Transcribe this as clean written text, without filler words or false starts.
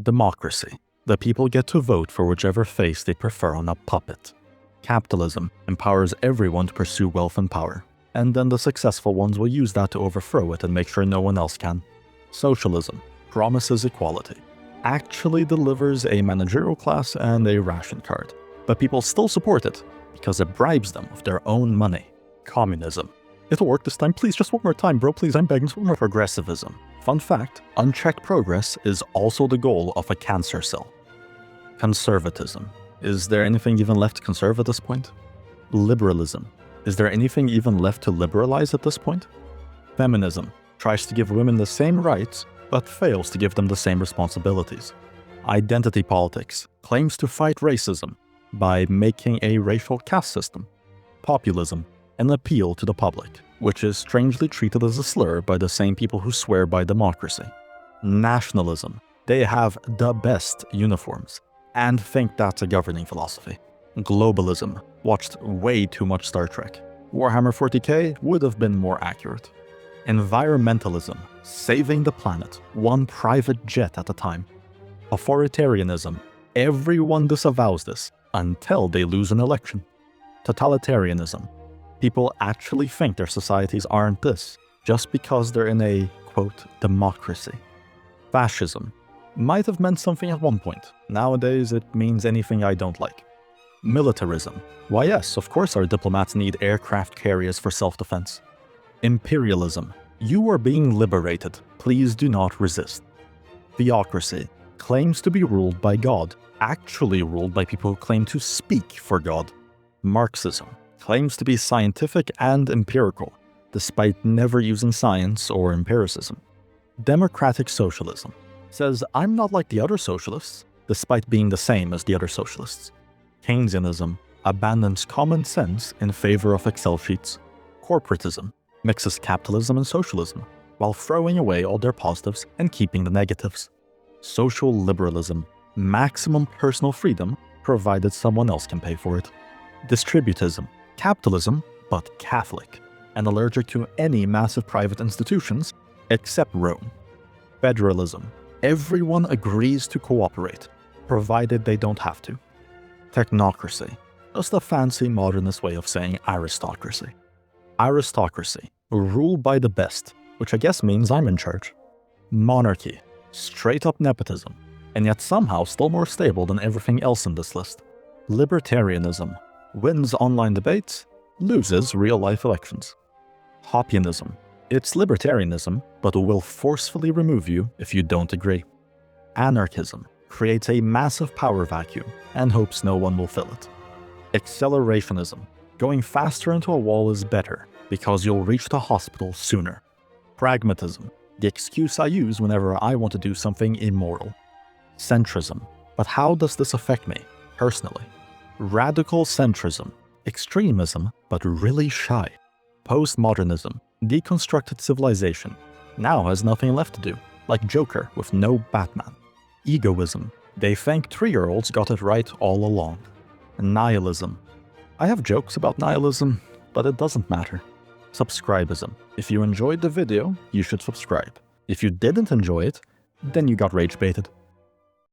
Democracy. The people get to vote for whichever face they prefer on a puppet. Capitalism empowers everyone to pursue wealth and power, and then the successful ones will use that to overthrow it and make sure no one else can. Socialism promises equality, actually delivers a managerial class and a ration card, but people still support it because it bribes them with their own money. Communism. It'll work this time, please, just one more time, bro, please, I'm begging for more. Progressivism. Fun fact, unchecked progress is also the goal of a cancer cell. Conservatism. Is there anything even left to conserve at this point? Liberalism. Is there anything even left to liberalize at this point? Feminism tries to give women the same rights, but fails to give them the same responsibilities. Identity politics claims to fight racism by making a racial caste system. Populism, an appeal to the public, which is strangely treated as a slur by the same people who swear by democracy. Nationalism, they have the best uniforms, and think that's a governing philosophy. Globalism, watched way too much Star Trek. Warhammer 40k would have been more accurate. Environmentalism, saving the planet, one private jet at a time. Authoritarianism, everyone disavows this until they lose an election. Totalitarianism, people actually think their societies aren't this, just because they're in a, quote, democracy. Fascism might have meant something at one point. Nowadays, it means anything I don't like. Militarism. Why yes, of course our diplomats need aircraft carriers for self-defense. Imperialism. You are being liberated. Please do not resist. Theocracy. Claims to be ruled by God. Actually ruled by people who claim to speak for God. Marxism. Claims to be scientific and empirical, despite never using science or empiricism. Democratic socialism says, I'm not like the other socialists, despite being the same as the other socialists. Keynesianism abandons common sense in favor of Excel sheets. Corporatism mixes capitalism and socialism, while throwing away all their positives and keeping the negatives. Social liberalism, maximum personal freedom, provided someone else can pay for it. Distributism, capitalism, but Catholic, and allergic to any massive private institutions except Rome. Federalism, everyone agrees to cooperate, provided they don't have to. Technocracy, just a fancy modernist way of saying aristocracy. Aristocracy, ruled by the best, which I guess means I'm in charge. Monarchy, straight up nepotism, and yet somehow still more stable than everything else in this list. Libertarianism, wins online debates, loses real-life elections. Hobbesianism, it's libertarianism, but will forcefully remove you if you don't agree. Anarchism creates a massive power vacuum and hopes no one will fill it. Accelerationism, going faster into a wall is better because you'll reach the hospital sooner. Pragmatism, the excuse I use whenever I want to do something immoral. Centrism, but how does this affect me, personally? Radical centrism, extremism, but really shy. Postmodernism, deconstructed civilization, now has nothing left to do, like Joker with no Batman. Egoism, they think 3-year-olds got it right all along. Nihilism, I have jokes about nihilism, but it doesn't matter. Subscribism, if you enjoyed the video, you should subscribe. If you didn't enjoy it, then you got rage baited.